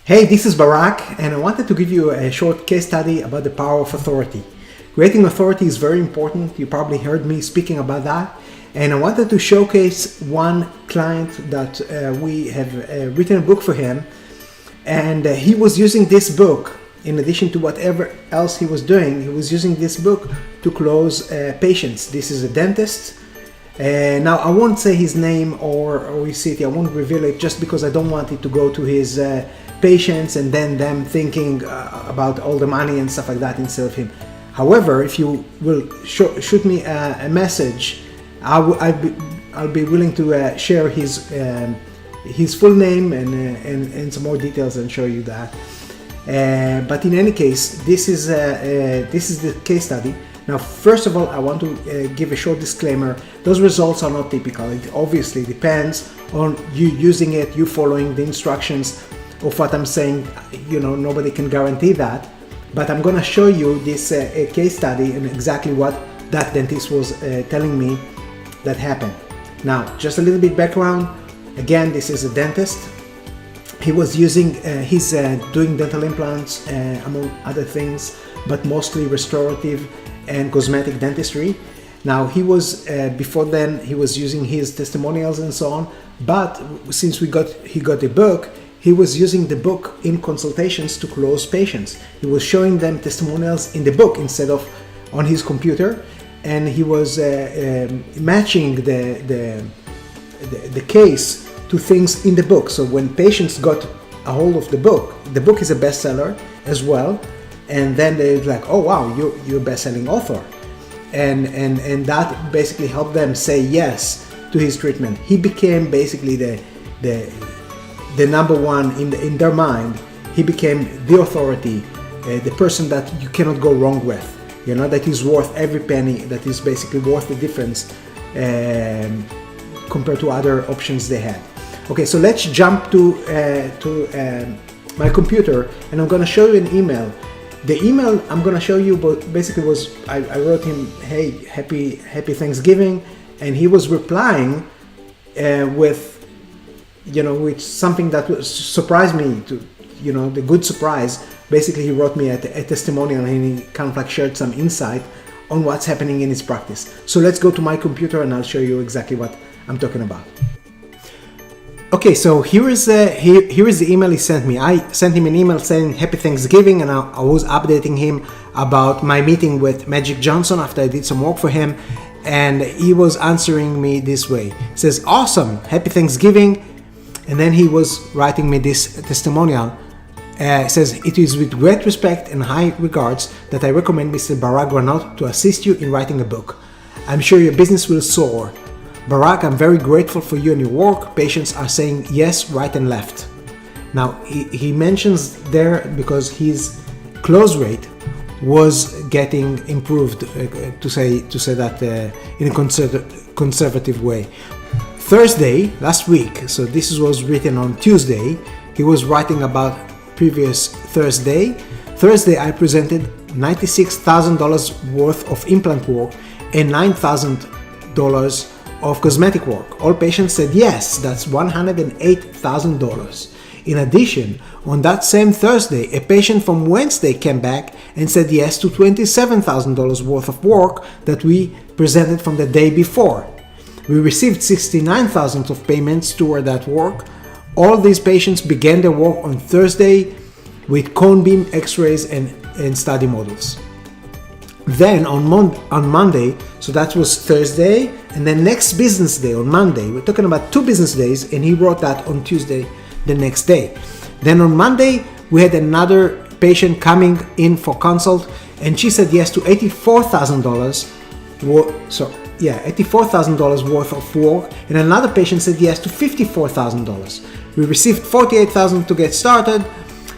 Hey, this is Barak, and I wanted to give you a short case study about the power of authority. Creating authority is very important. You probably heard me speaking about that. And I wanted to showcase one client that we have written a book for him. And he was using this book, in addition to whatever else he was doing, he was using this book to close patients. This is a dentist. Now, I won't say his name or his city. I won't reveal it just because I don't want it to go to his patients and then them thinking about all the money and stuff like that instead of him. However, if you will shoot me a message, I'll be willing to share his full name and some more details and show you that. But in any case, this is the case study. Now, first of all, I want to give a short disclaimer. Those results are not typical. It obviously depends on you using it, you following the instructions of what I'm saying. You know, nobody can guarantee that. But I'm going to show you this case study and exactly what that dentist was telling me that happened. Now, just a little bit background. Again, this is a dentist. He was using, he's doing dental implants, among other things, but mostly restorative and cosmetic dentistry. Now, he was, before then, he was using his testimonials and so on, but since he got the book, he was using the book in consultations to close patients. He was showing them testimonials in the book instead of on his computer, and he was matching the case to things in the book. So when patients got a hold of the book is a bestseller as well, and then they're like, oh wow, you're a best-selling author, and that basically helped them say yes to his treatment. He became basically the number one in their mind. He became the authority, the person that you cannot go wrong with. You know, that is worth every penny, that is basically worth the difference compared to other options they had. Okay, so let's jump to my computer, and I'm going to show you an email. The email I'm going to show you basically was, I wrote him, hey, happy Thanksgiving, and he was replying with, you know, which something that surprised me, to, you know, the good surprise. Basically, he wrote me a testimonial, and he kind of like shared some insight on what's happening in his practice. So let's go to my computer and I'll show you exactly what I'm talking about. Okay, so here is the email he sent me. I sent him an email saying happy Thanksgiving, and I was updating him about my meeting with Magic Johnson after I did some work for him, and he was answering me this way. He says, awesome, happy Thanksgiving. And then he was writing me this testimonial. It says, it is with great respect and high regards that I recommend Mr. Barak Granot to assist you in writing a book. I'm sure your business will soar. Barak, I'm very grateful for you and your work. Patients are saying yes, right and left. Now, he mentions there because his close rate was getting improved, to say that in a conservative way. Thursday, last week, so this was written on Tuesday, he was writing about previous Thursday. Thursday, I presented $96,000 worth of implant work and $9,000 of cosmetic work. All patients said yes, that's $108,000. In addition, on that same Thursday, a patient from Wednesday came back and said yes to $27,000 worth of work that we presented from the day before. We received $69,000 of payments toward that work. All these patients began their work on Thursday with cone beam x-rays and study models. Then on Monday, so that was Thursday, and then next business day on Monday, we're talking about 2 business days, and he wrote that on Tuesday the next day. Then on Monday, we had another patient coming in for consult, and she said yes to $84,000 worth of work, and another patient said yes to $54,000. We received $48,000 to get started.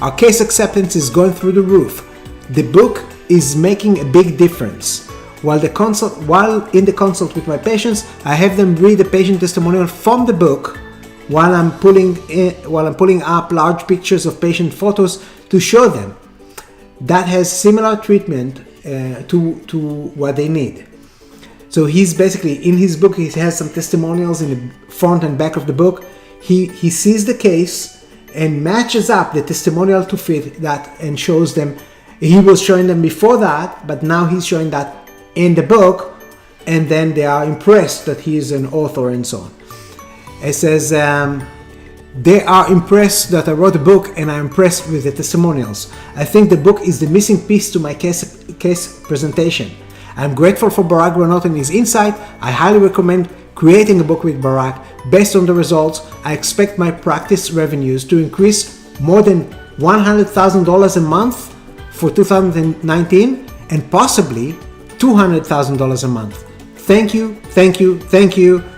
Our case acceptance is going through the roof. The book is making a big difference. While in the consult with my patients, I have them read the patient testimonial from the book while I'm pulling up large pictures of patient photos to show them. That has similar treatment to what they need. So he's basically, in his book, he has some testimonials in the front and back of the book. He sees the case and matches up the testimonial to fit that and shows them. He was showing them before that, but now he's showing that in the book, and then they are impressed that he is an author and so on. It says, they are impressed that I wrote a book and are impressed with the testimonials. I think the book is the missing piece to my case presentation. I'm grateful for Barak Granot and his insight. I highly recommend creating a book with Barak. Based on the results, I expect my practice revenues to increase more than $100,000 a month for 2019 and possibly $200,000 a month. Thank you,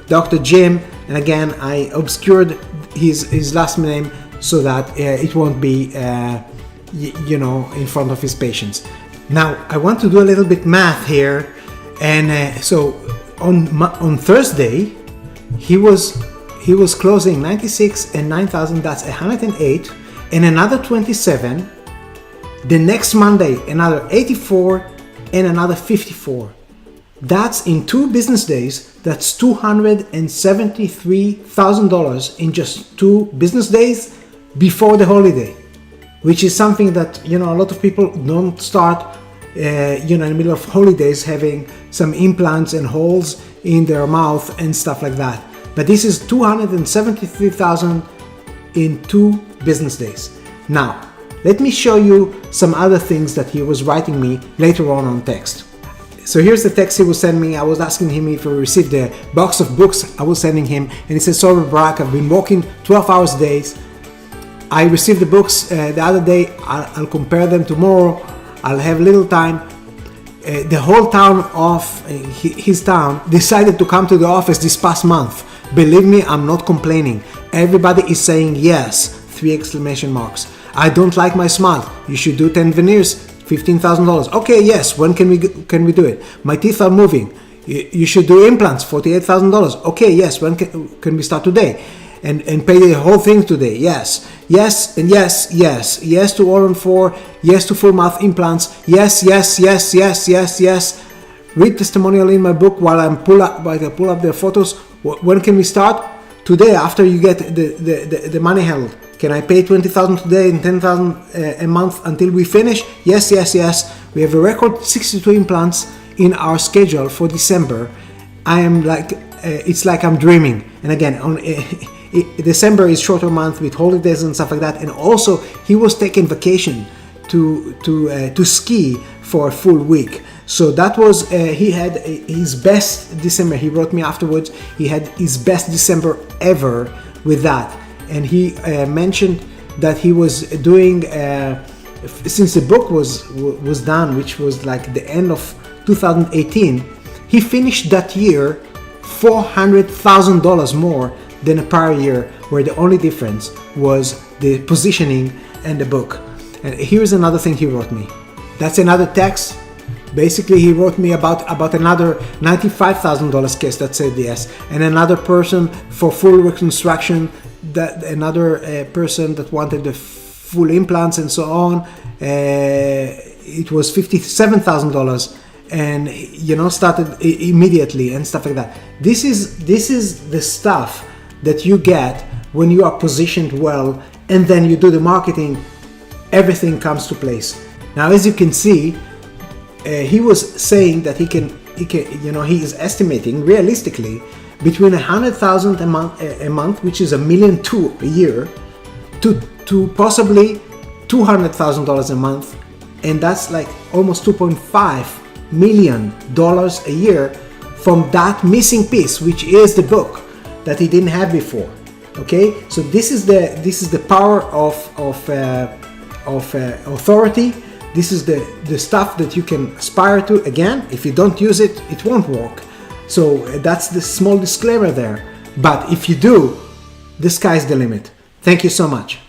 Dr. Jim. And again, I obscured his last name so that it won't be, in front of his patients. Now, I want to do a little bit math here, and so on Thursday, he was closing 96 and 9,000. That's 108, and another 27. The next Monday, another 84, and another 54. That's in 2 business days. That's $273,000 in just 2 business days before the holiday, which is something that, a lot of people don't start, in the middle of holidays having some implants and holes in their mouth and stuff like that. But this is $273,000 in 2 business days. Now, let me show you some other things that he was writing me later on text. So here's the text he was sending me. I was asking him if he received the box of books I was sending him, and he said, sorry Barak, I've been working 12 hours days. I received the books the other day. I'll compare them tomorrow. I'll have little time. The whole town of his town decided to come to the office this past month. Believe me, I'm not complaining. Everybody is saying yes, 3 exclamation marks. I don't like my smile. You should do 10 veneers, $15,000. Okay, yes. When can we do it? My teeth are moving. You should do implants, $48,000. Okay, yes. When can we start today? And pay the whole thing today? Yes, and yes. Yes to all-on-4. Yes to full mouth implants. Yes. Read testimonial in my book while I pull up their photos. When can we start? Today, after you get the money held. Can I pay $20,000 today and $10,000 a month until we finish? Yes. We have a record 62 implants in our schedule for December. I am like, it's like I'm dreaming. And again, December is shorter month with holidays and stuff like that. And also, he was taking vacation to ski for a full week. So that was, he had his best December. He wrote me afterwards. He had his best December ever with that. And he mentioned that he was doing, since the book was done, which was like the end of 2018, he finished that year $400,000 more than a prior year, where the only difference was the positioning and the book. And here's another thing he wrote me. That's another text. Basically, he wrote me about another $95,000 case that said yes, and another person for full reconstruction, that another person that wanted the full implants and so on. It was $57,000, and started immediately and stuff like that. This is the stuff that you get when you are positioned well, and then you do the marketing. Everything comes to place. Now, as you can see, he was saying that he is estimating realistically between $100,000 a month, which is $1.2 million a year, to possibly $200,000 a month, and that's like almost $2.5 million a year from that missing piece, which is the book that he didn't have before. Okay, so this is the power of authority. This is the stuff that you can aspire to. Again, if you don't use it, it won't work. So that's the small disclaimer there. But if you do, the sky's the limit. Thank you so much.